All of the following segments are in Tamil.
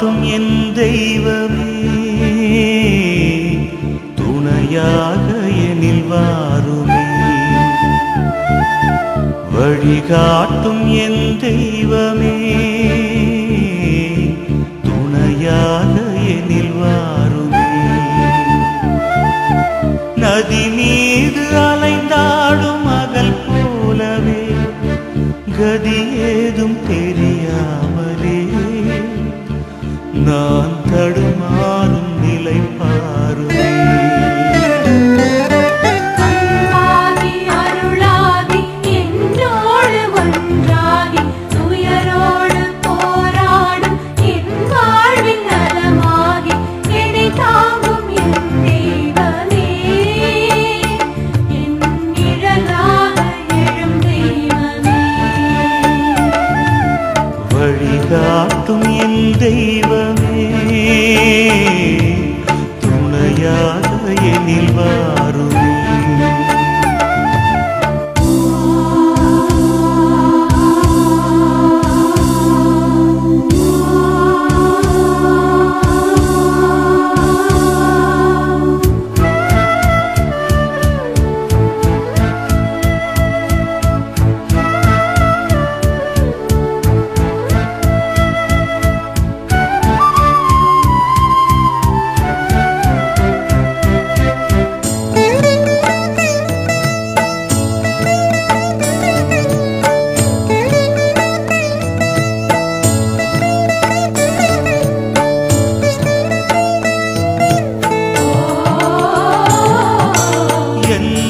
காட்டும் என் தெய்வமே துணையாக எனில் வாருமே வழிகாட்டும் என் தெய்வமே துணையாக எனில் வாருமே நதி மீது அலைந்தாடும் மகள் போலவே கதி ஏதும் தெரியாமலே நான் தடுமாறும் நிலை பாருமே வழிகாட்டும் என் தெய்வமே துணையாக எனில் வாருமே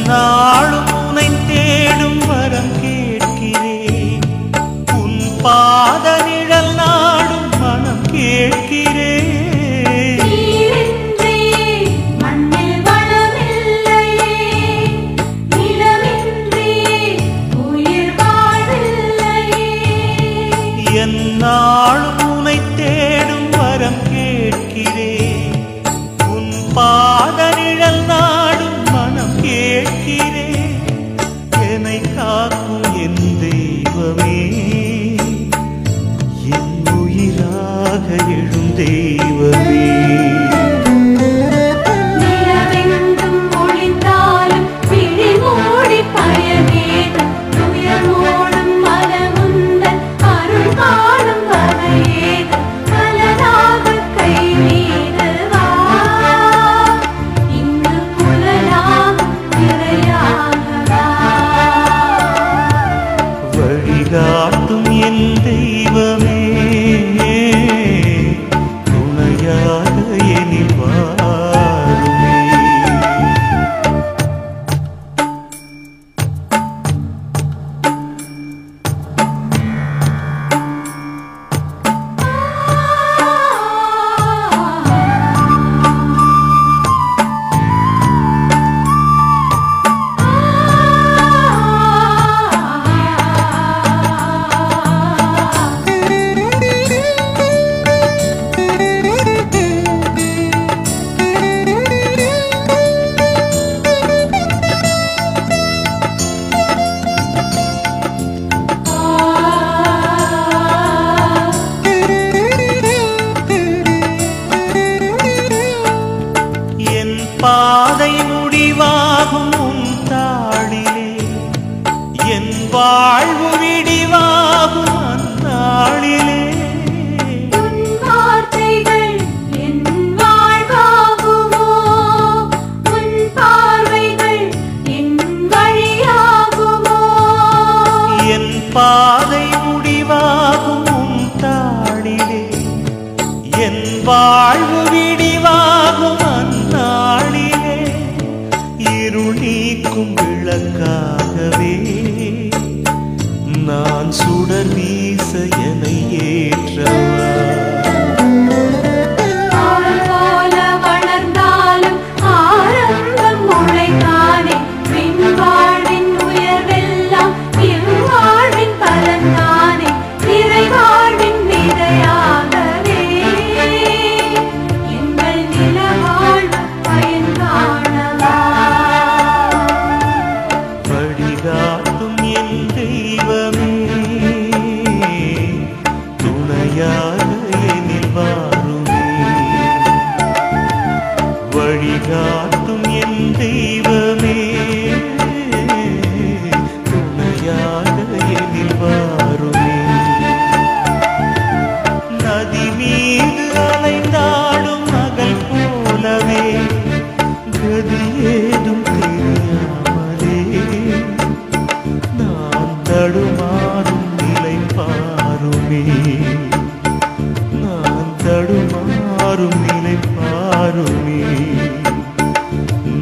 நாளும் உன்னை தேடும் வரம் கேட்கிறேன் உன் பாத நிழல் நாடும் மனம் கேட்கிறேன் மண்ணில் வளமில்லையே நிலமின்றி உயிர் வாழில்லையே என் நாளும் உன்னை தேடும் வரம் கேட்கிறேன் உன் பாத நிழல் நாடும் மனம் கேட்கிறேன் என்னை காக்கும் என் தெய்வமே என் உயிராக எழும் தெய்வமே நிலவெங்கும் ஒளிந்தாலும் விழி மூடி பயனேதும் துயர் மூடும் மனமுந்தன் அருள் காணும் வகையேதும் மலராக கை மீது வா இங்கு புலனாகும் திரையாகவா வழிகாட்டும் என் தெய்வமே துணையாக எனில் வாருமே என் பாதை முடிவாகும் உன் தாளிலே என் வாழ்வு விடிவாகும் அந்நாளிலே உன் வார்த்தைகள் என் வாழ்வாகுமோ உன் பார்வைகள் என் வழியாகுமோ என் பாதை முடிவாகும் உன் தாளிலே என் வாழ்வு விடிவாகும் அந்நாளிலே இருள் நீக்கும் வழிகாட்டும் என் தெய்வமே, துணையாக எதில் வாருமே. நதி மீது அலைந்தாடும் மகள் போலவே கதி ஏதும் தெரியாமலே நான் தடுமாறும் நிலை பாருமே, நான் தடுமாறும் நிலை பாருமே,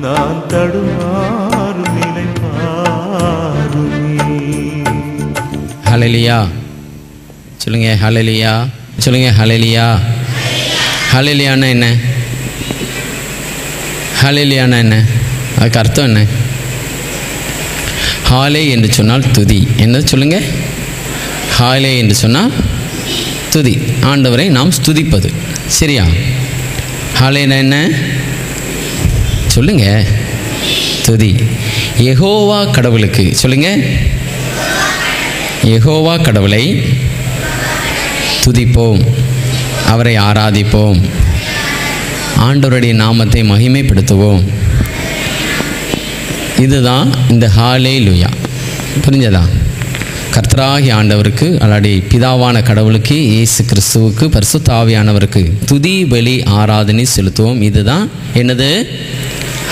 நான் தடுமாறும் நிலை பாருமே. ஹல்லேலூயா சொல்லுங்க, ஹல்லேலூயா சொல்லுங்க, ஹல்லேலூயா. ஹல்லேலூயானா என்ன? ஹல்லேலூயானா என்ன? அதுக்கு அர்த்தம் என்ன? ஹாலே என்று சொன்னால் துதி. என்ன சொல்லுங்க? ஹாலே என்று சொன்னால் துதி, ஆண்டவரை நாம் ஸ்துதிப்பது. சரியா? ஹாலேனா என்ன சொல்லுங்க? துதி. யெகோவா கடவுளுக்கு சொல்லுங்க, யெகோவா கடவுளை துதிப்போம், அவரை ஆராதிப்போம், ஆண்டவருடைய நாமத்தை மகிமைப்படுத்துவோம். இதுதான் இந்த ஹல்லேலூயா. புரிஞ்சதா? கர்த்தராகிய ஆண்டவருக்கு, அல்லாடி பிதாவான கடவுளுக்கு, இயேசு கிறிஸ்துவுக்கு, பரிசுத்த ஆவியானவருக்கு துதி பலி ஆராதனை செலுத்துவோம். இதுதான் என்னது?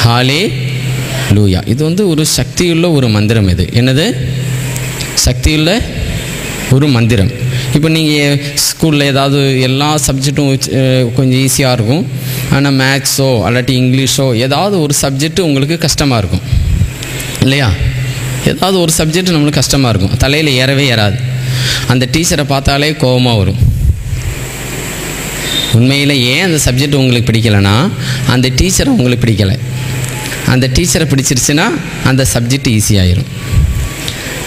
ஹல்லேலூயா. இது ஒரு சக்தியுள்ள ஒரு மந்திரம். இது என்னது? சக்தியுள்ள ஒரு மந்திரம். இப்போ நீங்கள் ஸ்கூலில் ஏதாவது எல்லா சப்ஜெக்டும் கொஞ்சம் ஈஸியாக இருக்கும், ஆனால் மேக்ஸோ அல்லாட்டி இங்கிலீஷோ ஏதாவது ஒரு சப்ஜெக்ட்டு உங்களுக்கு கஷ்டமாக இருக்கும் இல்லையா? ஏதாவது ஒரு சப்ஜெக்ட் நம்மளுக்கு கஷ்டமாக இருக்கும், தலையில் ஏறவே ஏறாது. அந்த டீச்சரை பார்த்தாலே கோபமாக வரும். உண்மையில் ஏன் அந்த சப்ஜெக்ட் உங்களுக்கு பிடிக்கலைன்னா அந்த டீச்சரை உங்களுக்கு பிடிக்கலை. அந்த டீச்சரை பிடிச்சிருச்சுன்னா அந்த சப்ஜெக்ட் ஈஸியாகிடும்.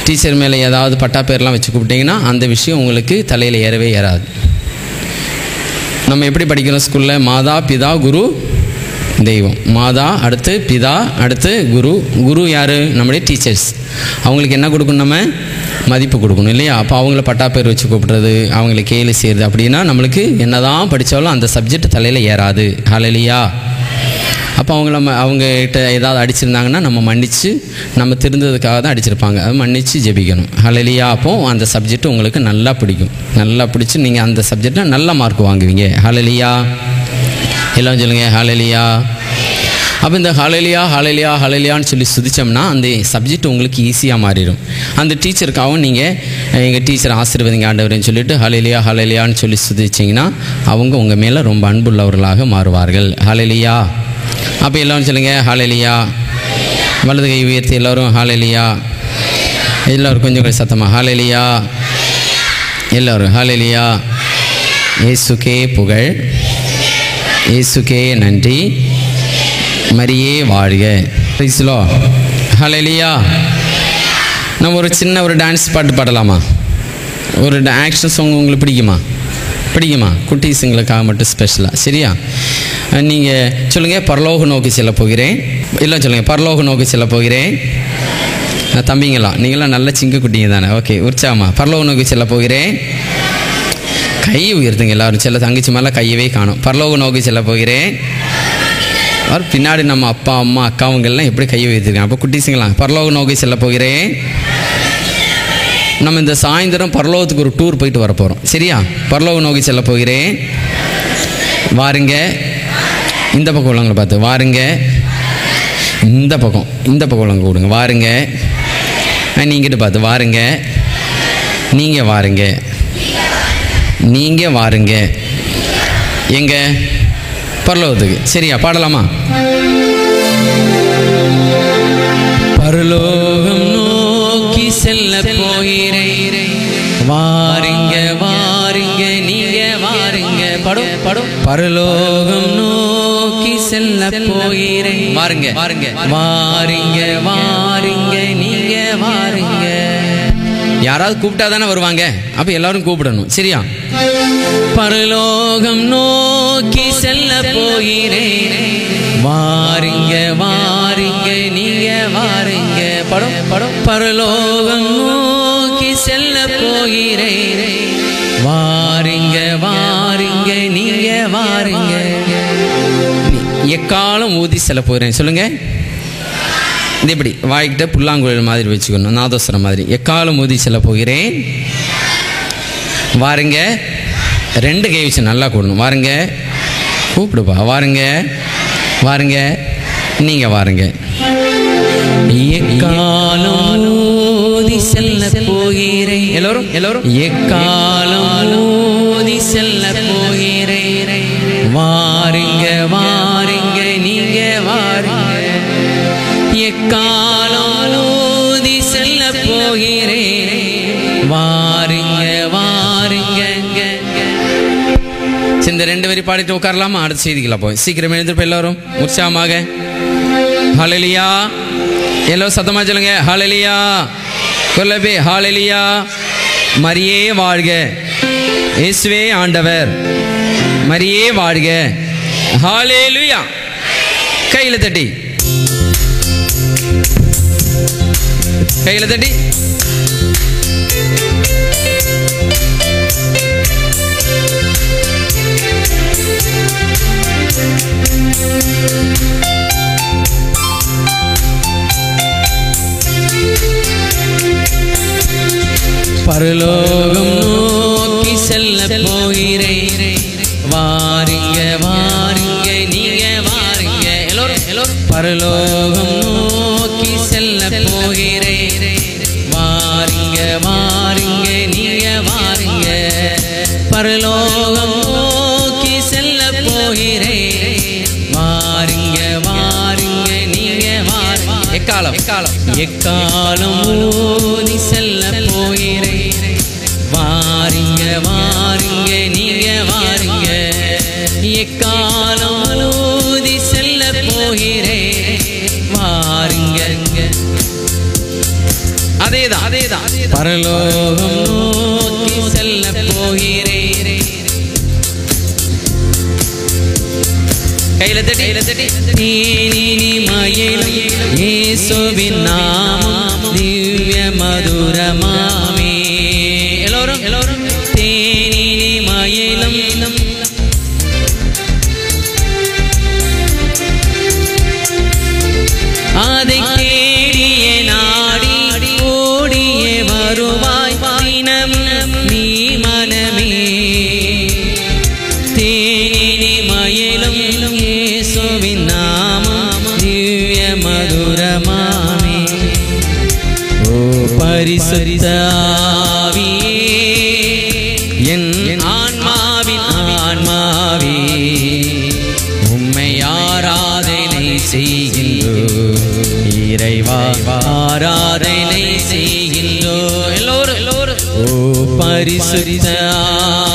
டீச்சர் மேலே ஏதாவது பட்டா பேர்லாம் வச்சு கூப்பிட்டிங்கன்னா அந்த விஷயம் உங்களுக்கு தலையில் ஏறவே ஏறாது. நம்ம எப்படி படிக்கிறோம் ஸ்கூலில்? மாதா பிதா குரு தெய்வம். மாதா அடுத்து பிதா அடுத்து குரு. குரு யார்? நம்முடைய டீச்சர்ஸ். அவங்களுக்கு என்ன கொடுக்கணும்? நம்ம மதிப்பு கொடுக்கணும் இல்லையா? அப்போ அவங்கள பட்டா பேர் வச்சு கூப்பிட்றது, அவங்கள கேலி செய்கிறது அப்படின்னா நம்மளுக்கு என்ன தான் படித்தாலும் அந்த சப்ஜெக்ட் தலையில் ஏறாது. ஹல்லேலூயா. அப்போ அவங்ககிட்ட ஏதாவது அடிச்சிருந்தாங்கன்னா நம்ம மன்னித்து, நம்ம திருந்ததுக்காக தான் அடிச்சிருப்பாங்க, அது மன்னித்து ஜெபிக்கணும். ஹல்லேலூயா. அப்போது அந்த சப்ஜெக்ட் உங்களுக்கு நல்லா பிடிக்கும். நல்லா பிடிச்சி நீங்கள் அந்த சப்ஜெக்டில் நல்ல மார்க் வாங்குவீங்க. ஹல்லேலூயா. எல்லாம் சொல்லுங்கள், ஹல்லேலூயா. அப்போ இந்த ஹல்லேலூயா ஹல்லேலூயா ஹல்லேலூயான்னு சொல்லி சுதிச்சோம்னா அந்த சப்ஜெக்ட் உங்களுக்கு ஈஸியாக மாறிடும். அந்த டீச்சருக்காகவும் நீங்கள் எங்கள் டீச்சர் ஆசீர்வதிங்க ஆண்டவரேன்னு சொல்லிட்டு ஹல்லேலூயா ஹல்லேலூயான்னு சொல்லி சுதிச்சிங்கன்னா அவங்க உங்கள் மேலே ரொம்ப அன்புள்ளவர்களாக மாறுவார்கள். ஹல்லேலூயா. அப்போ எல்லோரும் சொல்லுங்கள், ஹல்லேலூயா. வலது கை உயர்த்தி எல்லோரும் ஹல்லேலூயா. எல்லோரும் கொஞ்சம் கொஞ்சம் சத்தமாக ஹல்லேலூயா. எல்லோரும் ஹல்லேலூயா. இயேசுக்கே புகழ், இயேசுக்கே நன்றி, மரியே வாழ்க. Praise the lord. ஹல்லேலூயா. நம்ம ஒரு சின்ன டான்ஸ் பாட்டு பாடலாமா? ஒரு ஆக்ஷன் சாங் உங்களுக்கு பிடிக்குமா? பிடிக்குமா? குட்டீஸுங்களுக்காக மட்டும் ஸ்பெஷலாக. சரியா? நீங்கள் சொல்லுங்கள், பரலோக நோக்கி செல்ல போகிறேன். இல்லை சொல்லுங்கள், பரலோக நோக்கி செல்ல போகிறேன். தம்பிங்களா நீங்களாம் நல்ல சிங்க குட்டிங்க தானே? ஓகே, உற்சாகமா. பரலோக நோக்கி செல்ல போகிறேன். கை உயர்த்துங்க எல்லோரும். செல்ல தங்கச்சி மேலே கையவே காணும். பரலோக நோக்கி செல்ல போகிறேன். அவர் பின்னாடி நம்ம அப்பா அம்மா அக்காவங்கெல்லாம் எப்படி கையை உயர்த்திருக்காங்க? அப்போ குட்டீஸுங்களா, பரலோக நோக்கி செல்ல போகிறேன். நம்ம இந்த சாயந்தரம் பரலோகத்துக்கு ஒரு டூர் போயிட்டு வர போகிறோம். சரியா? பரலோக நோக்கி செல்ல போகிறேன். வாருங்க. இந்த பக்கம் உள்ளவங்களை பார்த்து வாருங்க. இந்த பக்கம் உள்ளவங்க கொடுங்க. வாருங்க. நீங்கிட்ட பார்த்து வாருங்க. நீங்கள் வாருங்க. நீங்கள் வாருங்க. எங்க? பரலோகத்துக்கு. சரியா? பாடலாமா? பரலோகம் நோக்கி செல்ல போகிறேன். வாருங்க வாருங்க நீங்க வாருங்க. படும் படும். பரலோகம் நோக்கி செல்ல போகிறேன். வாருங்க வாருங்க வாருங்க வாருங்க நீங்க வாருங்க. யாராவது கூப்பிட்டா தானே வருவாங்க. அப்ப எல்லாரும் கூப்பிடணும். சரியா? பரலோகம் நோக்கி செல்ல போகிறேன். வாருங்க வாருங்க நீங்க வாருங்க. படும் படும். பரலோகம் நோக்கி செல்ல போகிறேன். வாருங்க வாருங்க நீங்க வாருங்க. எக்காலம் ஊதி செல்ல போகிறேன். சொல்லுங்க. இது எப்படி வாய்கிட்ட புல்லாங்குழல் மாதிரி வச்சுக்கணும், நாதோசரம் மாதிரி. எக்காலம் ஊதி செல்ல போகிறேன். வாருங்க. 2 கை வச்சு நல்லா கூடணும். வாருங்க, கூப்பிடுப்பா. வாருங்க, வாருங்க, நீங்க வாருங்க. எக்காலம் ஊதி செல்ல போகிறேன். எல்லோரும் எல்லோரும். எக்காலம் ஊதி செல்ல போகிறேன். வாருங்க, வாருங்க, நீங்க வாருங்க. எக்காலம் ஊதி செல்ல போகிறேன். வாருங்க, வாருங்க. இந்த 2 வரி பாடிட்டு உட்காரலாமா? அடுத்த செய்திகளா போய் சீக்கிரம் எழுந்திருப்போம் எல்லாரும் உற்சாகமாக. ஹல்லேலூயா. எல்லோரும் சத்தமா சொல்லுங்க. ஹல்லேலூயா. கொல்லபே ஹல்லேலூயா. மரியே வாழ்க, இயேசுவே ஆண்டவர். மரியே வாழ்க. ஹல்லேலூயா. கையில தட்டி, கையில தட்டி. பரலோகம் நோக்கி செல்ல போகிறேன். வாருங்க, வாருங்க, நீங்க வாருங்க. எல்லோரும் எல்லோரும். பரலோகம் நோக்கி செல்ல போகிறேன். வாருங்க, வாருங்க, நீங்க வாருங்க. பரலோகம் நோக்கி செல்ல போகிறேன். வாருங்க, வாருங்க, நீங்க வாருங்க. எக்காலம் எக்காலம் எக்காலம் ஊதி செல்ல போகிறேன். வாருங்க, வாருங்க, நீங்க வாருங்க. எக்காலம் ஊதி செல்ல போகிறேன். வாருங்க. அதேதான் அதேதான். பரலோகம் நோக்கி செல்ல போகிறேன். கையில தட்டி, கையில தட்டி. தேனினி மயிலும் இயேசுவின் நாமம் திவ்ய மதுரமாமே. எல்லோரும் எல்லோரும். தேனினி மயிலும் அதை தேடிய நாடி ஓடிய வருவாய் தினம் நீ மனமே. தேனினி மயிலும் இயேசுவின் நாமம் திவ்ய மதுரமாமே. ஓ பரிசுத்த ஆவியே, என் ஆன்மாவின் ஆன்மாவே, உம்மை ஆராதனை செய்கின்றோ. இறைவா ஆராதனை செய்கின்றோ. எல்லோரும் எல்லோரும். ஓ பரிசுத்த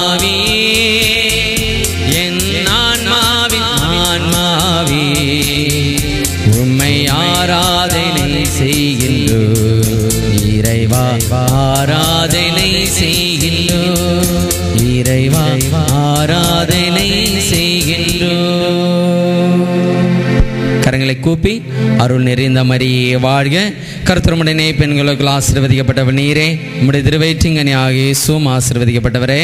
ஆவியே, என் ஆன்மாவின் ஆன்மாவே, உம்மை ஆராதனை செய்கின்றோ. இறைவா ஆராதனை செய்கின்றோ. இறைவா ஆராதனை செய்கின்றோ. கரங்களை கூப்பி அருள் நிறைந்த மரியே வாழ்க. கர்த்தருமுடனே பெண்களுக்குள் ஆசீர்வதிக்கப்பட்டவர் நீரே. உம்முடைய திருவயிற்றிங்கனியாக இயேசுவும் ஆசீர்வதிக்கப்பட்டவரே.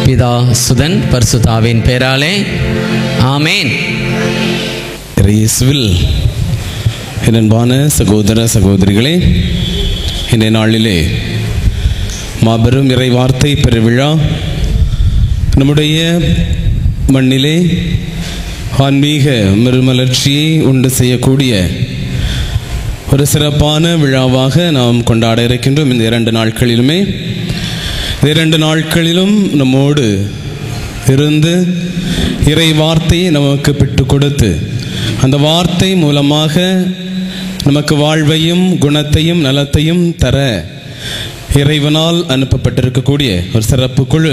பிதா சுதன் பரிசுத்தாவின் பெயராலே ஆமேன். இயேசுவில் என் அன்பான சகோதர சகோதரிகளே, இந்த நாளிலே மாபெரும் இறை வார்த்தை பெருவிழா நம்முடைய மண்ணிலே ஆன்மீக மறுமலர்ச்சியை உண்டு செய்யக்கூடிய ஒரு சிறப்பான விழாவாக நாம் கொண்டாட இருக்கின்றோம். இந்த 2 நாட்களிலுமே, இந்த 2 நாட்களிலும் நம்மோடு இருந்து இறை வார்த்தையை நமக்கு பெற்றுக் கொடுத்து அந்த வார்த்தை மூலமாக நமக்கு வாழ்வையும் குணத்தையும் நலத்தையும் தர இறைவனால் அனுப்பப்பட்டிருக்கக்கூடிய ஒரு சிறப்பு குழு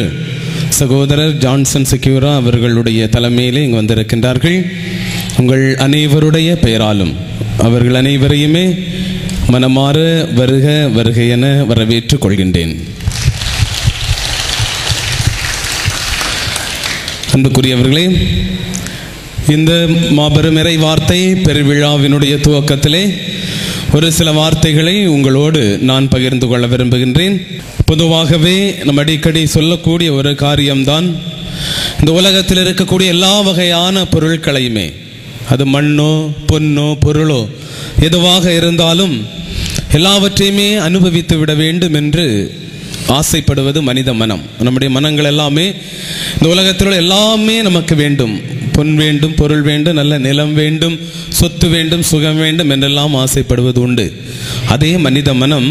சகோதரர் ஜான்சன் செக்யூரா அவர்களுடைய தலைமையிலே இங்கு வந்திருக்கின்றார்கள். உங்கள் அனைவருடைய பெயராலும் அவர்கள் அனைவரையுமே மனமாற வருக வருக என வரவேற்றுக் கொள்கின்றேன். அன்புக்குரியவர்களே, இந்த மாபெரும் இறை வார்த்தை பெருவிழாவினுடைய துவக்கத்திலே ஒரு சில வார்த்தைகளை உங்களோடு நான் பகிர்ந்து கொள்ள விரும்புகின்றேன். பொதுவாகவே நம்ம அடிக்கடி சொல்லக்கூடிய ஒரு காரியம்தான், இந்த உலகத்தில் இருக்கக்கூடிய எல்லா வகையான பொருட்களையுமே, அது மண்ணோ பொன்னோ பொருளோ எதுவாக இருந்தாலும் எல்லாவற்றையுமே அனுபவித்து விட வேண்டும் என்று ஆசைப்படுவது மனித மனம். நம்முடைய மனங்கள் எல்லாமே இந்த உலகத்தில் எல்லாமே நமக்கு வேண்டும். பொன் வேண்டும், பொருள் வேண்டும், நல்ல நிலம் வேண்டும், சொத்து வேண்டும், சுகம் வேண்டும் என்றெல்லாம் ஆசைப்படுவது உண்டு. அதே மனித மனம்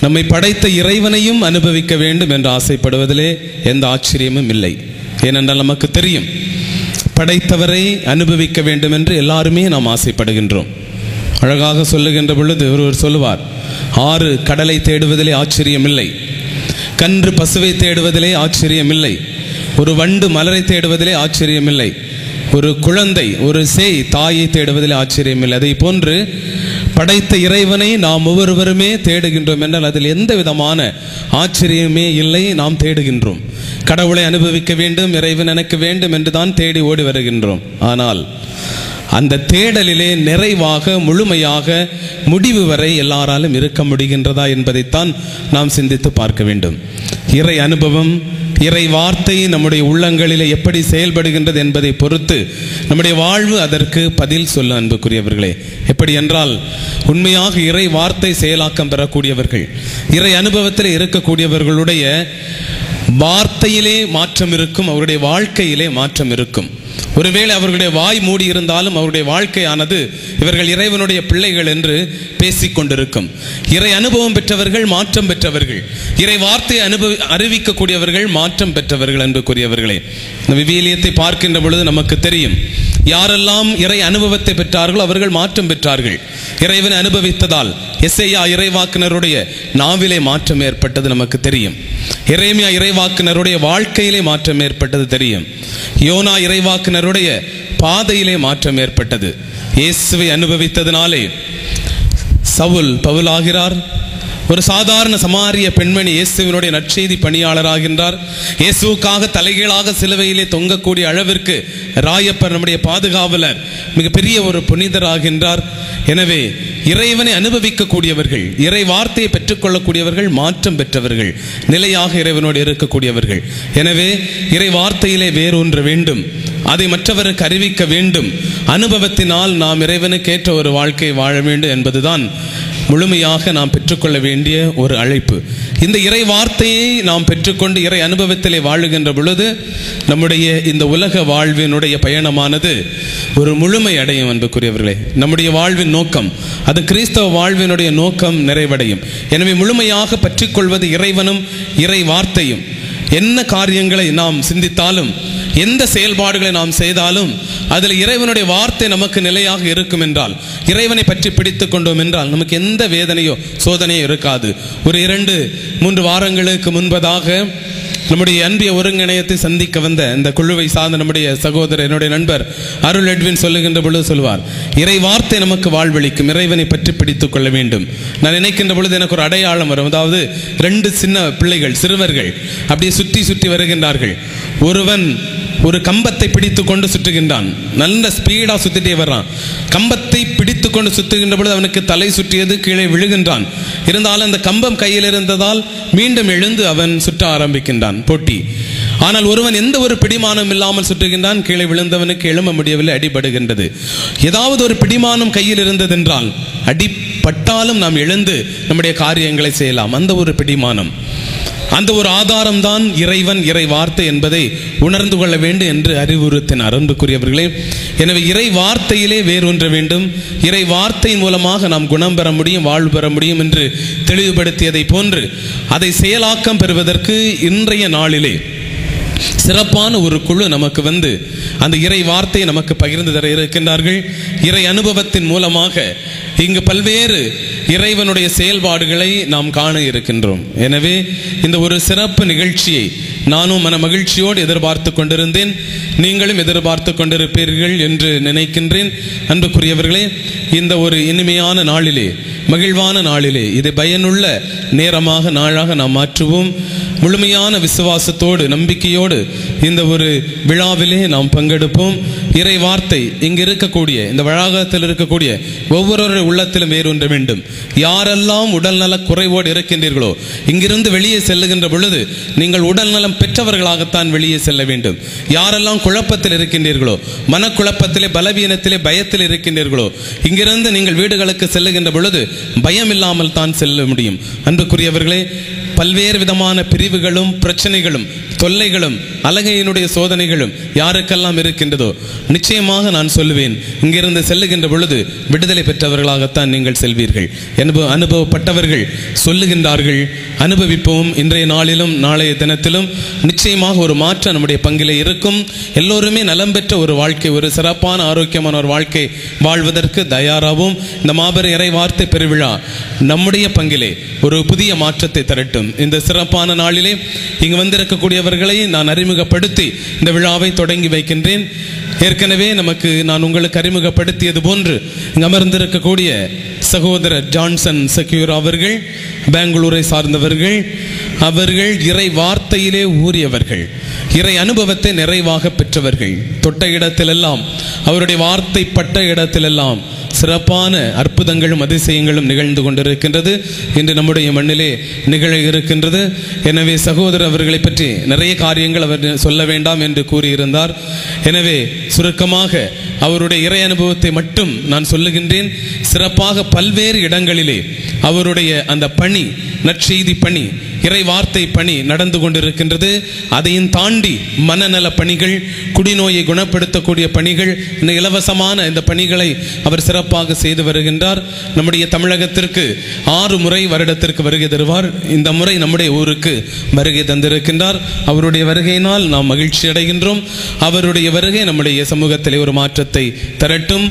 நம்மை படைத்த இறைவனையும் அனுபவிக்க வேண்டும் என்று ஆசைப்படுவதிலே எந்த ஆச்சரியமும் இல்லை. ஏனென்றால் நமக்கு தெரியும், படைத்தவரை அனுபவிக்க வேண்டும் என்று எல்லாருமே நாம் ஆசைப்படுகின்றோம். அழகாக சொல்லுகின்ற பொழுது ஒருவர் சொல்லுவார், ஆறு கடலை தேடுவதிலே ஆச்சரியமில்லை, கன்று பசுவை தேடுவதிலே ஆச்சரியமில்லை, ஒரு வண்டு மலரை தேடுவதிலே ஆச்சரியமில்லை, ஒரு குழந்தை ஒரு சேய் தாயை தேடுவதிலே ஆச்சரியமில்லை. அதை போன்று படைத்த இறைவனை நாம் ஒவ்வொருவருமே தேடுகின்றோம் என்றால் அதில் எந்த விதமான ஆச்சரியமே இல்லை. நாம் தேடுகின்றோம், கடவுளை அனுபவிக்க வேண்டும், இறைவன் எனக்கு வேண்டும் என்று தான் தேடி ஓடி வருகின்றோம். ஆனால் அந்த தேடலிலே நிறைவாக முழுமையாக முடிவு வரை எல்லாராலும் இருக்க முடிகின்றதா என்பதைத்தான் நாம் சிந்தித்து பார்க்க வேண்டும். இறை அனுபவம், இறை வார்த்தை நம்முடைய உள்ளங்களிலே எப்படி செயல்படுகின்றது என்பதை பொறுத்து நம்முடைய வாழ்வு அதற்கு பதில் சொல்ல அன்புக்குரியவர்களே. எப்படி என்றால், உண்மையாக இறை வார்த்தை செயலாக்கம் பெறக்கூடியவர்கள், இறை அனுபவத்தில் இருக்கக்கூடியவர்களுடைய வார்த்தையிலே மாற்றம் இருக்கும், அவருடைய வாழ்க்கையிலே மாற்றம் இருக்கும். ஒருவேளை அவர்களுடைய வாய் மூடி இருந்தாலும் அவருடைய வாழ்க்கையானது இவர்கள் இறைவனுடைய பிள்ளைகள் என்று பேசிக்கொண்டிருக்கும். இறை அனுபவம் பெற்றவர்கள் மாற்றம் பெற்றவர்கள், இறை வார்த்தையை அறிவிக்கக்கூடியவர்கள் மாற்றம் பெற்றவர்கள் என்று கூறியவர்களே. இந்த விவிலியத்தை பார்க்கின்ற பொழுது நமக்கு தெரியும், யாரெல்லாம் இறை அனுபவத்தை பெற்றார்களோ அவர்கள் மாற்றம் பெற்றார்கள். இறைவனை அனுபவித்ததால் எசேயா இறைவாக்கினருடைய நாவிலே மாற்றம் ஏற்பட்டது நமக்கு தெரியும். எரேமியா இறைவாக்கினருடைய வாழ்க்கையிலே மாற்றம் ஏற்பட்டது தெரியும். யோனா இறைவாக்கினருடைய பாதையிலே மாற்றம் ஏற்பட்டது. இயேசுவை அனுபவித்ததினாலே சவுல் பவுலாகிறார். ஒரு சாதாரண சமாரிய பெண்மணி இயேசுவினுடைய நற்செய்தி பணியாளராகின்றார். இயேசுவுக்காக தலைகீழாக சிலுவையிலே தொங்கக்கூடிய அளவிற்கு ராயப்பர் நம்முடைய பாதுகாவலர் மிகப்பெரிய ஒரு புனிதராகின்றார். எனவே இறைவனை அனுபவிக்கக்கூடியவர்கள், இறை வார்த்தையை பெற்றுக்கொள்ளக்கூடியவர்கள் மாற்றம் பெற்றவர்கள், நிலையாக இறைவனோடு இருக்கக்கூடியவர்கள். எனவே இறை வார்த்தையிலே வேரூன்ற வேண்டும், அதை மற்றவருக்கு அறிவிக்க வேண்டும். அனுபவத்தினால் நாம் இறைவனுக்கு ஏற்ற ஒரு வாழ்க்கை வாழ வேண்டும் என்பதுதான் முழுமையாக நாம் பெற்றுக்கொள்ள வேண்டிய ஒரு அழைப்பு. இந்த இறை வார்த்தையை நாம் பெற்றுக்கொண்டு இறை அனுபவத்திலே வாழுகின்ற பொழுது நம்முடைய இந்த உலக வாழ்வினுடைய பயணமானது ஒரு முழுமை அடையும் அன்புக்குரியவர்களே. நம்முடைய வாழ்வின் நோக்கம், அது கிறிஸ்தவ வாழ்வினுடைய நோக்கம் நிறைவடையும். எனவே முழுமையாக பற்றிக்கொள்வது இறைவனும் இறை வார்த்தையும். என்ன காரியங்களை நாம் சிந்தித்தாலும், எந்த செயல்பாடுகளை நாம் செய்தாலும் அதில் இறைவனுடைய வார்த்தை நமக்கு நிலையாக இருக்கும் என்றால், இறைவனை பற்றி பிடித்து கொண்டோம் என்றால் நமக்கு எந்த வேதனையோ சோதனையோ இருக்காது. ஒரு 2-3 வாரங்களுக்கு முன்பதாக நம்முடைய அன்பிய ஒருங்கிணையத்தை சந்திக்க வந்த இந்த குழுவை சார்ந்த நம்முடைய சகோதரர், என்னுடைய நண்பர் அருள் எட்வின் சொல்லுகின்ற பொழுது சொல்வார், இறை வார்த்தை நமக்கு வாழ்வளிக்கும், இறைவனை பற்றி பிடித்துக் கொள்ள வேண்டும். நான் நினைக்கின்ற பொழுது எனக்கு ஒரு அடையாளம் வரும். அதாவது 2 சின்ன பிள்ளைகள், சிறுவர்கள் அப்படியே சுற்றி சுற்றி வருகின்றார்கள். ஒருவன் ஒரு கம்பத்தை பிடித்து கொண்டு சுற்றுகின்றான், நல்ல ஸ்பீடா சுத்திட்டே வர்றான். கம்பத்தை பிடித்து கொண்டு சுற்றுகின்ற பொழுது அவனுக்கு தலை சுற்றியது, கீழே விழுகின்றான். இருந்தாலும் அந்த கம்பம் கையில் இருந்ததால் மீண்டும் எழுந்து அவன் சுற்ற ஆரம்பிக்கின்றான் போட்டி. ஆனால் ஒருவன் எந்த ஒரு பிடிமானம் இல்லாமல் சுற்றுகின்றான், கீழே விழுந்தவனுக்கு எழும்ப முடியவில்லை, அடிபடுகின்றது. ஏதாவது ஒரு பிடிமானம் கையில் இருந்ததென்றால் அடிபட்டாலும் நாம் எழுந்து நம்முடைய காரியங்களை செய்யலாம். அந்த ஒரு பிடிமானம், அந்த ஒரு ஆதாரம் தான் இறைவன், இறை வார்த்தை என்பதை உணர்ந்து கொள்ள வேண்டும் என்று அறிவுறுத்தினார் அன்புக்குரியவர்களே. எனவே இறை வார்த்தையிலே வேரூன்ற வேண்டும். இறை வார்த்தையின் மூலமாக நாம் குணம் பெற முடியும், வாழ்வு பெற முடியும் என்று தெளிவுபடுத்தியதை போன்று அதை செயலாக்கம் பெறுவதற்கு இன்றைய நாளிலே சிறப்பான ஒரு குழு நமக்கு வந்து அந்த இறை வார்த்தையை நமக்கு பகிர்ந்து தர இருக்கின்றார்கள். இறை அனுபவத்தின் மூலமாக இங்கு பல்வேறு இறைவனுடைய செயல்பாடுகளை நாம் காண இருக்கின்றோம். எனவே இந்த ஒரு சிறப்பு நிகழ்ச்சியை நானும் மன மகிழ்ச்சியோடு எதிர்பார்த்து கொண்டிருந்தேன், நீங்களும் எதிர்பார்த்து கொண்டிருப்பீர்கள் என்று நினைக்கின்றேன். அன்புக்குரியவர்களே, இந்த ஒரு இனிமையான நாளிலே, மகிழ்வான நாளிலே இதை பயனுள்ள நேரமாக, நாளாக நாம் மாற்றுவோம். முழுமையான விசுவாசத்தோடு, நம்பிக்கையோடு இந்த ஒரு விழாவிலே நாம் பங்கெடுப்போம். இறை வார்த்தை இங்கு இருக்கக்கூடிய இந்த வளாகத்தில் இருக்கக்கூடிய ஒவ்வொரு உள்ளத்திலும் வேரூன்ற வேண்டும். யாரெல்லாம் உடல்நல குறைவோடு இருக்கின்றீர்களோ இங்கிருந்து வெளியே செல்லுகின்ற பொழுது நீங்கள் உடல்நலம் பெற்றவர்களாகத்தான் வெளியே செல்ல வேண்டும். யாரெல்லாம் குழப்பத்தில் இருக்கின்றீர்களோ, மனக்குழப்பத்திலே, பலவீனத்திலே, பயத்தில் இருக்கின்றீர்களோ, இங்கிருந்து நீங்கள் வீடுகளுக்கு செல்லுகின்ற பொழுது பயம் இல்லாமல் தான் செல்ல முடியும். அன்புக்குரியவர்களே, பல்வேறு விதமான பிரிவுகளும் பிரச்சனைகளும் தொல்லைகளும் அலகையினுடைய சோதனைகளும் யாருக்கெல்லாம் இருக்கின்றதோ நிச்சயமாக நான் சொல்லுவேன், இங்கிருந்து செல்லுகின்ற பொழுது விடுதலை பெற்றவர்களாகத்தான் நீங்கள் செல்வீர்கள். அனுபவப்பட்டவர்கள் சொல்லுகின்றார்கள். அனுபவிப்போம். இன்றைய நாளிலும் நாளைய தினத்திலும் நிச்சயமாக ஒரு மாற்றம் நம்முடைய பங்கிலே இருக்கும். எல்லோருமே நலம் பெற்ற ஒரு வாழ்க்கை, ஒரு சிறப்பான ஆரோக்கியமான ஒரு வாழ்க்கை வாழ்வதற்கு தயாராகவும் இந்த மாபெரும் இறை வார்த்தை பெருவிழா நம்முடைய பங்கிலே ஒரு புதிய மாற்றத்தை தரட்டும். இந்த சிறப்பான நாளிலே இங்கு வந்திருக்கக்கூடியவர்களை நான் அறிமுகப்படுத்தி இந்த விழாவை தொடங்கி வைக்கின்றேன். ஏற்கனவே நான் உங்களுக்கு அறிமுகப்படுத்தியது போன்று இங்கு அமர்ந்திருக்கக்கூடிய சகோதரர் ஜான்சன் செக்யூர் அவர்கள் பெங்களூரை சார்ந்தவர்கள். அவர்கள் இறை வார்த்தையிலே ஊறியவர்கள், இறை அனுபவத்தை நிறைவாக பெற்றவர்கள். தொட்ட இடத்திலெல்லாம், அவருடைய வார்த்தை பட்ட இடத்திலெல்லாம் சிறப்பான அற்புதங்களும் அதிசயங்களும் நிகழ்ந்து கொண்டிருக்கின்றது. இன்று நம்முடைய மண்ணிலே நிகழ இருக்கின்றது. எனவே சகோதரர் அவர்களை பற்றி நிறைய காரியங்கள் அவர் சொல்ல வேண்டாம் என்று கூறியிருந்தார். எனவே சுருக்கமாக அவருடைய இறை அனுபவத்தை மட்டும் நான் சொல்லுகின்றேன். சிறப்பாக பல்வேறு இடங்களிலே அவருடைய அந்த பணி, நற்செய்தி பணி, இறை வார்த்தை பணி நடந்து கொண்டிருக்கின்றது. அதையும் தாண்டி மனநல பணிகள், குடிநோயை குணப்படுத்தக்கூடிய பணிகள், இலவசமான இந்த பணிகளை அவர் சிறப்பாக செய்து வருகின்றார். நம்முடைய தமிழகத்திற்கு 6 முறை வருடத்திற்கு வருகை தருவார். இந்த முறை நம்முடைய ஊருக்கு வருகை தந்திருக்கின்றார். அவருடைய வருகையினால் நாம் மகிழ்ச்சி அடைகின்றோம். அவருடைய வருகை நம்முடைய சமூகத்திலே ஒரு மாற்றத்தை தரட்டும்,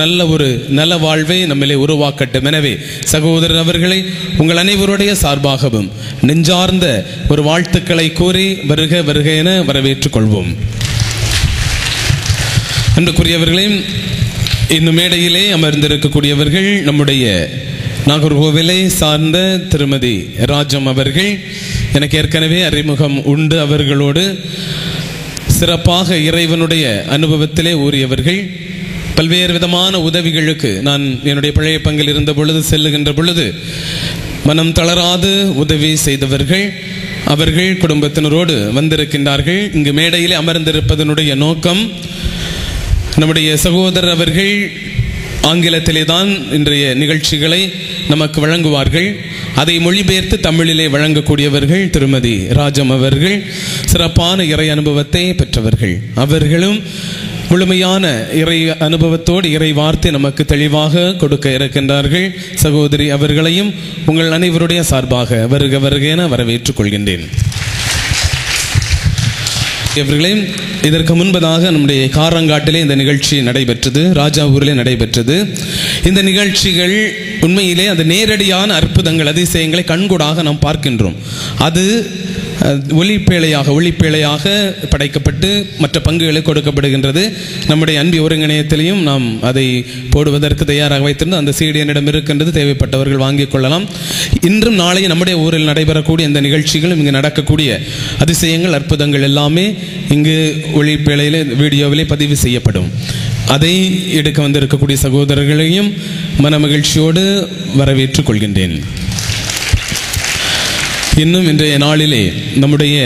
நல்ல ஒரு நல வாழ்வை நம்மிலே உருவாக்கட்டும். எனவே சகோதரர் அவர்களை உங்கள் அனைவருடைய சார்பாகவும் நெஞ்சார்ந்த ஒரு வாழ்த்துக்களை கூறி வருக வருக என வரவேற்றுக் கொள்வோம். அன்புக்குரியவர்களையும் இந்த மேடையிலே அமர்ந்திருக்கக்கூடியவர்கள் நம்முடைய நாகர்கோவிலை சார்ந்த திருமதி ராஜம் அவர்கள். எனக்கு ஏற்கனவே அறிமுகம் உண்டு. அவர்களோடு சிறப்பாக இறைவனுடைய அனுபவத்திலே ஊறியவர்கள். பல்வேறு விதமான உதவிகளுக்கு நான் என்னுடைய பழைய பங்கில் இருந்த பொழுது செல்லுகின்ற பொழுது மனம் தளராது உதவி செய்தவர்கள். அவர்கள் குடும்பத்தினரோடு வந்திருக்கின்றார்கள். இங்கு மேடையிலே அமர்ந்திருப்பதனுடைய நோக்கம், நம்முடைய சகோதரர் அவர்கள் ஆங்கிலத்திலே தான் இன்றைய நிகழ்ச்சிகளை நமக்கு வழங்குவார்கள். அதை மொழிபெயர்த்து தமிழிலே வழங்கக்கூடியவர்கள் திருமதி ராஜம் அவர்கள். சிறப்பான இறை அனுபவத்தை பெற்றவர்கள். அவர்களும் முழுமையான இறை அனுபவத்தோடு இறை வார்த்தை நமக்கு தெளிவாக கொடுக்க இருக்கின்றார்கள். சகோதரி அவர்களையும் உங்கள் அனைவருடைய சார்பாக வருக வருக என வரவேற்றுக் கொள்கின்றேன். இவர்களையும் இதற்கு முன்பதாக நம்முடைய காரங்காட்டிலே இந்த நிகழ்ச்சி நடைபெற்றது, ராஜாவூரிலே நடைபெற்றது. இந்த நிகழ்ச்சிகள் உண்மையிலே அந்த நேரடியான அற்புதங்கள், அதிசயங்களை கண்கூடாக நாம் பார்க்கின்றோம். அது ஒளிப்பேழையாக படைக்கப்பட்டு மற்ற பங்குகளுக்கு கொடுக்கப்படுகின்றது. நம்முடைய அன்பி ஒருங்கிணையத்திலையும் நாம் அதை போடுவதற்கு தயாராக வைத்திருந்தோம். அந்த CD என்னிடம் இருக்கின்றது, தேவைப்பட்டவர்கள் வாங்கிக் கொள்ளலாம். இன்றும் நாளையும் நம்முடைய ஊரில் நடைபெறக்கூடிய இந்த நிகழ்ச்சிகளும் இங்கு நடக்கக்கூடிய அதிசயங்கள், அற்புதங்கள் எல்லாமே இங்கு ஒளிப்பேழையிலே வீடியோவிலே பதிவு செய்யப்படும். அதை எடுக்க வந்திருக்கக்கூடிய சகோதரர்களையும் மனமகிழ்ச்சியோடு வரவேற்றுக் கொள்கின்றேன். இன்னும் இன்றைய நாளிலே நம்முடைய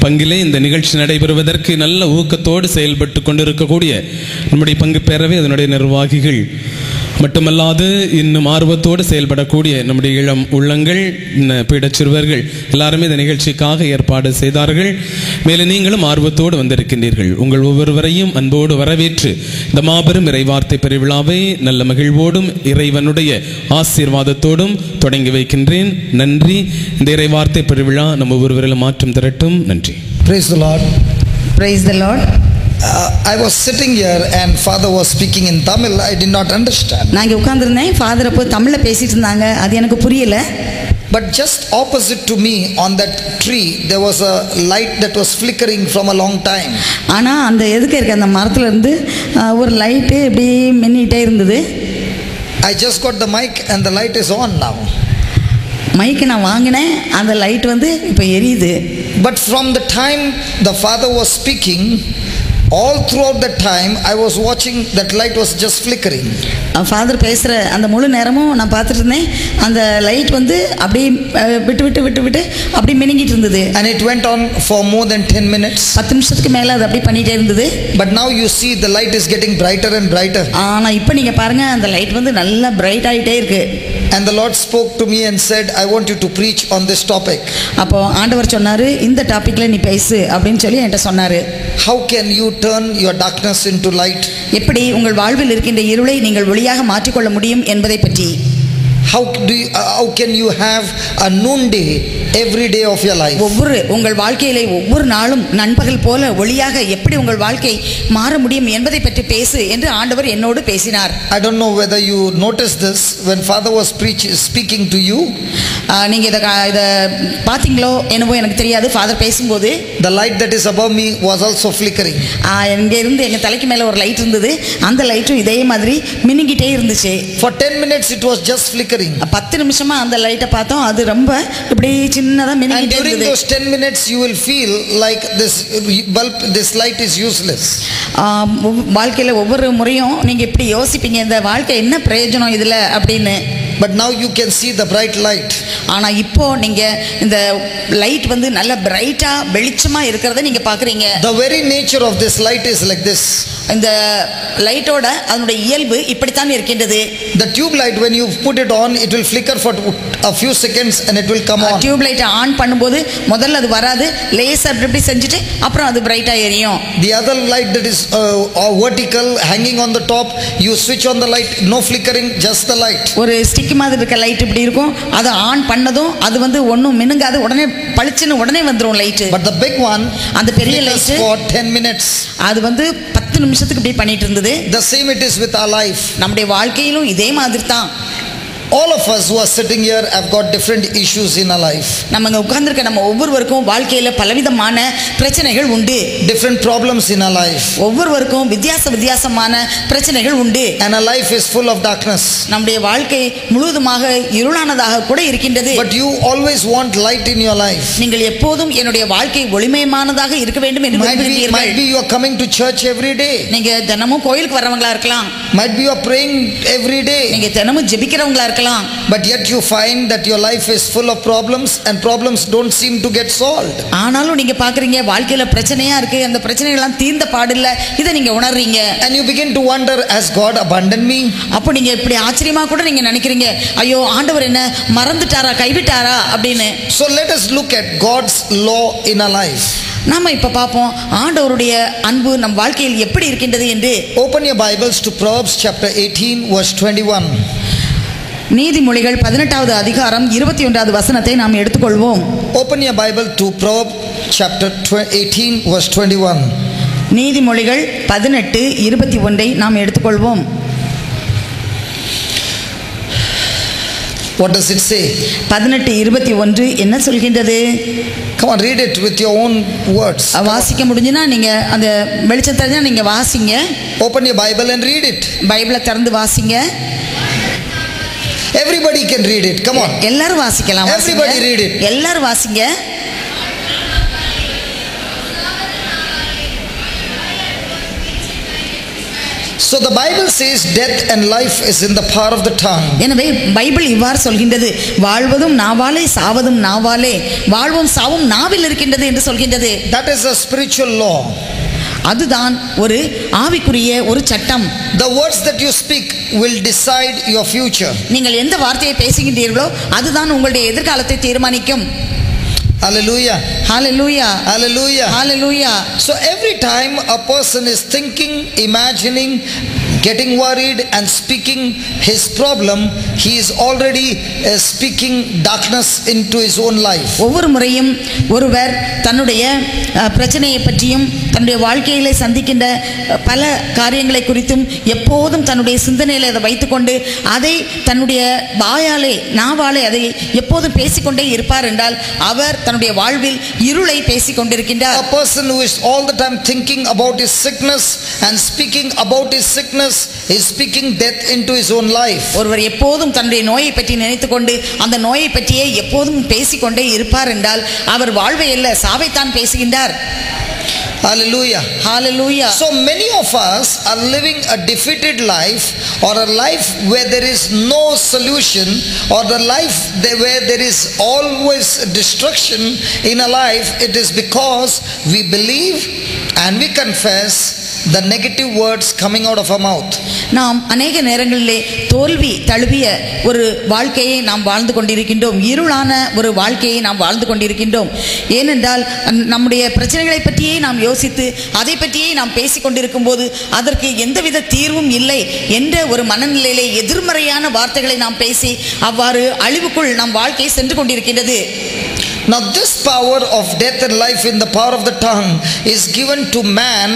பங்கிலே இந்த நிகழ்ச்சி நடைபெறுவதற்கு நல்ல ஊக்கத்தோடு செயல்பட்டு கொண்டிருக்கக்கூடிய நம்முடைய பங்கு பேரவை, அதனுடைய நிர்வாகிகள் மட்டுமல்லாது இன்னும் ஆர்வத்தோடு செயல்படக்கூடிய நம்முடைய இளம் உள்ளங்கள், பீடச் சிறுவர்கள் எல்லாருமே இந்த நிகழ்ச்சிக்காக ஏற்பாடு செய்தார்கள். மேலும் நீங்களும் ஆர்வத்தோடு வந்திருக்கின்றீர்கள். உங்கள் ஒவ்வொருவரையும் அன்போடு வரவேற்று இந்த மாபெரும் இறைவார்த்தை பெருவிழாவை நல்ல மகிழ்வோடும் இறைவனுடைய ஆசீர்வாதத்தோடும் தொடங்கி வைக்கின்றேன். நன்றி. இந்த இறைவார்த்தை பெருவிழா நம்ம ஒவ்வொருவரிலும் மாற்றம் தரட்டும். நன்றி. Praise the Lord. Praise the Lord. I was sitting here and Father was speaking in Tamil. I did not understand. நான் இங்கே உட்கார்ந்திருந்தேன். ஃபாதர் அப்போ தமிழில் பேசிட்டு இருந்தாங்க. அது எனக்கு புரியல. But just opposite to me on that tree there was a light that was flickering from a long time. ஆனால் அந்த எதுக்கு இருக்க அந்த மரத்துல இருந்து ஒரு லைட்டு இப்படி மின்னிட்டே இருந்தது. I just got the mic and the light is on now. மைக்கு நான் வாங்கினேன், அந்த லைட் வந்து இப்போ எரியுது. But from the time the Father was speaking, All throughout that time, I was watching that light was just flickering. Father பேசுகிற அந்த முழு நேரமும் நான் பார்த்துட்டு இருந்தேன். அந்த லைட் வந்து அப்படியே விட்டு விட்டு விட்டு விட்டு அப்படி மினுங்கிட்டு இருந்தது. And it went on for more than 10 minutes. 10 நிமிஷத்துக்கு மேலே அது அப்படி பண்ணிகிட்டே இருந்தது. But now you see the light is getting brighter and brighter. ஆனால் இப்போ நீங்கள் பாருங்கள், அந்த லைட் வந்து நல்லா பிரைட் ஆகிட்டே இருக்கு. And the Lord spoke to me and said, I want you to preach on this topic. அப்போ ஆண்டவர் சொன்னார், இந்த டாப்பிக்கில் நீ பேசு அப்படின்னு சொல்லி என்கிட்ட சொன்னார். How can you turn your darkness into light? எப்படி உங்கள் வாழ்வில் இருக்கின்ற இருளை நீங்கள் ஒளியாக மாற்றிக்கொள்ள முடியும் என்பதை பற்றி. How can you have a noonday every day of your life? உங்கள் வாழ்க்கையிலே ஒவ்வொரு நாளும் நண்பகல் போல ஒளியாக எப்படி உங்கள் வாழ்க்கை மாற முடியும் என்பதை பற்றி பேசு என்று ஆண்டவர் என்னோடு பேசினார். I don't know whether you noticed this when Father was speaking to you. நீங்க இத பாத்தீங்களோ என்னவோ எனக்கு தெரியாது. ஃபாதர் பேசும்போது the light that is above me was also flickering. இங்க இருந்து எங்க தலைக்கு மேல ஒரு லைட் இருந்தது. அந்த லைட்டும் இதே மாதிரி மின்னிக்கிட்டே இருந்துச்சு. For 10 minutes it was just flickering. 10 நிமிஷமா அந்த லைட்டை பார்த்தோம். அது ரொம்ப இப்படி சின்னதா மின்னிக்கிட்டே இருந்தது. And during those 10 minutes you will feel like this light is useless. வாழ்க்கையில ஒவ்வொரு முறையும் நீங்க இப்படி யோசிப்பீங்க, இந்த வாழ்க்கை என்ன பிரயோஜனம் இதுல அப்படின்னு. But now you can see the bright light. ஆனா இப்போ நீங்க இந்த லைட் வந்து நல்ல பிரைட்டா வெளிச்சமா இருக்கிறத நீங்க பாக்குறீங்க. The very nature of this light is like this. இந்த லைட்டோட அதனுடைய இயல்பு இப்படித்தான் இருக்கின்றது. The tube light, when you put it on, it will flicker for a few seconds and it will come on. Tube லைட்டை ஆன் பண்ணும்போது முதல்ல அது வராது, லேசா இப்படி செஞ்சுட்டு அப்புறம் அது பிரைட்டா எரியும். The other light that is vertical hanging on the top, you switch on the light, no flickering, just the light. ஒரு ஸ்டிக் மாதிரி இருக்க லைட் இப்படி இருக்கும், அதை ஆன் பண்ணதும் அது வந்து ஒன்றும் மினுங்காது, உடனே பளிச்சுன்னு உடனே வந்துடும் light. But the big one, அந்த பெரிய லைட் for 10 minutes. அது வந்து 10 நிமிஷத்துக்கு இப்படி பண்ணிட்டு இருந்தது. The same it is with our life. நம்முடைய வாழ்க்கையிலும் இதே மாதிரி தான். All of us who are sitting here have got different issues in our life. நம்ம இங்க உட்கார்ந்திருக்க நம்ம ஒவ்வொருவருக்கும் வாழ்க்கையில பலவிதமான பிரச்சனைகள் உண்டு. Different problems in our life. ஒவ்வொருவருக்கும் வித்தியாசமான பிரச்சனைகள் உண்டு. And our life is full of darkness. நம்முடைய வாழ்க்கை முழுவதுமாக இருளானதாக கூட இருக்கின்றது. But you always want light in your life. நீங்கள் எப்போதும் என்னுடைய வாழ்க்கை ஒளிமயமானதாக இருக்க வேண்டும் என்று விரும்புகிறீர்கள். Might be you are coming to church every day. நீங்க தினமும் கோயிலுக்கு வரவங்களா இருக்கலாம். Might be you are praying every day. நீங்க தினமும் ஜெபிக்கிறவங்களா இருக்கலாம். But yet you find that your life is full of problems and problems don't seem to get solved. ஆனாலும் நீங்க பாக்குறீங்க வாழ்க்கையில பிரச்சனையா இருக்கு, அந்த பிரச்சனைகள் எல்லாம் தீர்ந்த பாடில்ல, இதை நீங்க உணர்றீங்க. And you begin to wonder, has God abandoned me? அப்போ நீங்க இப்படி ஆச்சரியமா கூட நீங்க நினைக்கிறீங்க, ஐயோ ஆண்டவர் என்ன மறந்துட்டாரா, கைவிட்டாரா அப்படின்னு. So let us look at God's law in our life. நாம இப்ப பாப்போம் ஆண்டவருடைய அன்பு நம் வாழ்க்கையில் எப்படி இருக்கின்றது என்று. Open your Bibles to Proverbs chapter 18 verse 21. நீதிமொழிகள் 18வது அதிகாரம் 21வது வசனத்தை நாம் எடுத்துக்கொள்வோம். Open your Bible to Proverbs chapter 18 verse 21. நீதிமொழிகள் 18:21 நாம் எடுத்துக்கொள்வோம். What does it say? 18:21 என்ன சொல்கின்றது? Come on, read it with your own words. வாசிக்க முடிஞ்சுனா நீங்க அந்த வெளிச்சம் தெரிஞ்சா நீங்க வாசிங்க. Open your Bible and read it. பைபிளை திறந்து வாசிங்க. Everybody can read it. Come on. எல்லாரும் வாசிக்கலாம். Everybody read it. எல்லாரும் வாசிங்க. So the Bible says death and life is in the power of the tongue. எனவே பைபிள் இவ்வாறு சொல்கின்றது, வாழ்வதும் நாவாலே சாவதும் நாவாலே, வாழ்வும் சாவும் நாவில் இருக்கின்றது என்று சொல்கின்றது. That is a spiritual law. அதுதான் ஒரு ஆவிக்குரிய ஒரு சட்டம். The words that you speak will decide your future. நீங்கள் எந்த வார்த்தையை பேசுகின்றீர்களோ அதுதான் உங்களுடைய எதிர்காலத்தை தீர்மானிக்கும். Hallelujah. Hallelujah. Hallelujah. Hallelujah. So every time a person is thinking, imagining, getting worried and speaking his problem, he is already speaking darkness into his own life. ஒவ்வொரு முறையும் ஒருவர் தன்னுடைய பிரச்சனையை பற்றியும் தன்னுடைய வாழ்க்கையிலே சந்திக்கின்ற பல காரியங்களை குறித்தும் எப்போதும் தன்னுடைய சிந்தனையில் அதை வைத்துக்கொண்டு அதை தன்னுடைய வாயாலே நாவாலே அதை எப்போதும் பேசிக்கொண்டே இருப்பார் என்றால் அவர் தன்னுடைய வாழ்வில் இருளை பேசிக்கொண்டிருக்கின்றார். A person who is all the time thinking about his sickness and speaking about his sickness is speaking death into his own life. ஒருவர் எப்போதும் தன்னுடைய நோயை பற்றி நினைத்துக்கொண்டு அந்த நோயை பற்றியே எப்போதும் பேசிக்கொண்டே இருப்பார் என்றால் அவர் வாழ்வை அல்ல சாவைத்தான் பேசுகின்றார். Hallelujah. Hallelujah. So many of us are living a defeated life, or a life where there is no solution, or the life where there is always destruction in a life. It is because we believe and we confess the negative words coming out of our mouth. நாம் அநேக நேரங்களிலே தோல்வி தழுவிய ஒரு வாழ்க்கையை நாம் வாழ்ந்து கொண்டிருக்கின்றோம். இருளான ஒரு வாழ்க்கையை நாம் வாழ்ந்து கொண்டிருக்கின்றோம். ஏனென்றால் நம்முடைய பிரச்சனைகளை பற்றியே நாம் யோசித்து அதை பற்றியே நாம் பேசிக் கொண்டிருக்கும் போது அதற்கு எந்தவித தீர்வும் இல்லை என்ற ஒரு மனநிலையிலே எதிர்மறையான வார்த்தைகளை நாம் பேசி அவ்வாறு அழிவுக்குள் நம் வாழ்க்கை சென்று கொண்டிருக்கின்றது. Now this power of death and life in the power of the tongue is given to man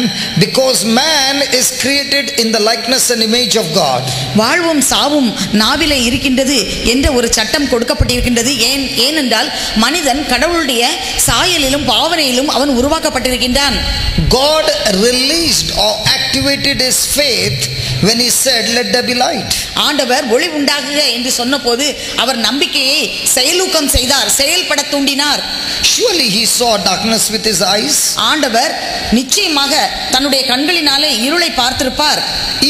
because man is created in the likeness and image of God. வாழ்வும் சாவும் நாவிலே இருக்கின்றது என்ற ஒரு சட்டம் கொடுக்கப்பட்டிருக்கின்றது. ஏனென்றால் மனிதன் கடவுளுடைய சாயலிலும் பாவனையிலும் அவன் உருவாக்கப்பட்டிருக்கின்றான். God released or activated his faith when he said, let there be light. ஆண்டவர் ஒளி உண்டாகுக என்று சொன்னபோது அவர் நம்பிக்கையை செயலூக்கம் செய்தார், செயல்பட தூண்டினார். Surely he saw darkness with his eyes. ஆண்டவர் நிச்சயமாக தன்னுடைய கண்களினாலே இருளை பார்த்திருப்பார்.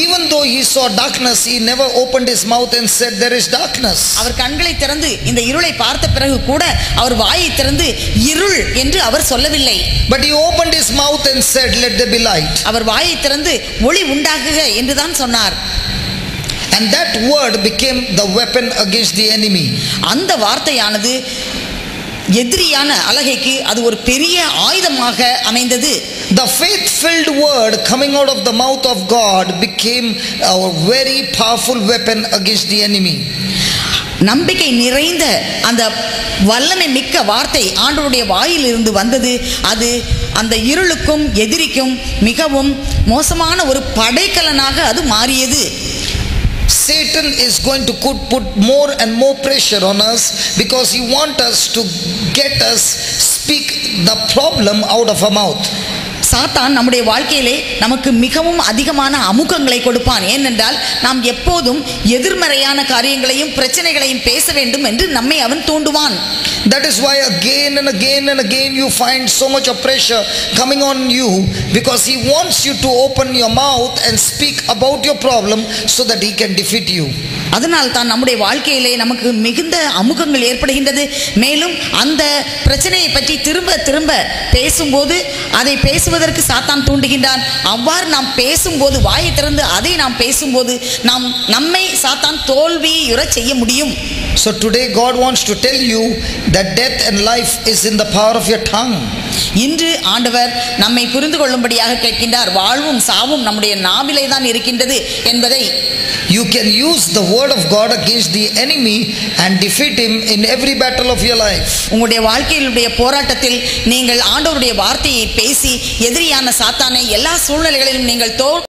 Even though he saw darkness, he never opened his mouth and said there is darkness. அவர் கண்களை திறந்து இந்த இருளை பார்த்த பிறகு கூட அவர் வாயை திறந்து இருள் என்று அவர் சொல்லவில்லை. But he opened his mouth and said, let there be light. அவர் வாயை திறந்து ஒளி உண்டாகுக என்றுதான் சொன்னார். And that word became the weapon against the enemy. அந்த வார்த்தையானது எதிரியான அலகைக்கு அது ஒரு பெரிய ஆயுதமாக அமைந்தது. The faith-filled word coming out of the mouth of God became a very powerful weapon against the enemy. நம்பிக்கை நிறைந்த அந்த வல்லமை மிக்க வார்த்தை ஆண்டவருடைய வாயில் இருந்து வந்தது. அது அந்த இருளுக்கும் எதிரிக்கும் மிகவும் மோசமான ஒரு படைக்கலனாக அது மாறியது. Satan is going to put more and more pressure on us because he wants us to get us speak the problem out of our mouth. சாத்தான் நம்முடைய வாழ்க்கையிலே நமக்கு மிகவும் அதிகமான அமுக்கங்களை கொடுப்பான். ஏனென்றால் நாம் எப்போதும் எதிர்மறையான காரியங்களையும் பிரச்சனைகளையும் பேச வேண்டும் என்று நம்மை அவன் தூண்டுவான். That is why again and again and again you find so much of pressure coming on you, because he wants you to open your mouth and speak about your problem so that he can defeat you. அதனால் தான் நம்முடைய வாழ்க்கையிலே நமக்கு மிகுந்த அமுக்கங்கள் ஏற்படுகின்றது. மேலும் அந்த பிரச்சனையை பற்றி திரும்ப திரும்ப பேசும்போது அதை பேசுவதற்கு சாத்தான் தூண்டுகின்றான். அவ்வாறு நாம் பேசும்போது வாயை திறந்து அதை நாம் பேசும்போது நம்மை சாத்தான் தோல்வியுறச் செய்ய முடியும். So today God wants to tell you that death and life is in the power of your tongue. இன்று ஆண்டவர் நம்மை புரிந்து கொள்ளும்படியாக கேட்கின்றார். வாழ்வும் சாவும் நம்முடைய நாவிலே தான் இருக்கின்றது என்பதை. You can use the word of God against the enemy and defeat him in every battle of your life. உங்களுடைய வாழ்க்கையிலுடைய போராட்டத்தில் நீங்கள் ஆண்டவருடைய வார்த்தையை பேசி எதிரியான சாத்தானை எல்லா சூழ்நிலைகளிலும் நீங்கள்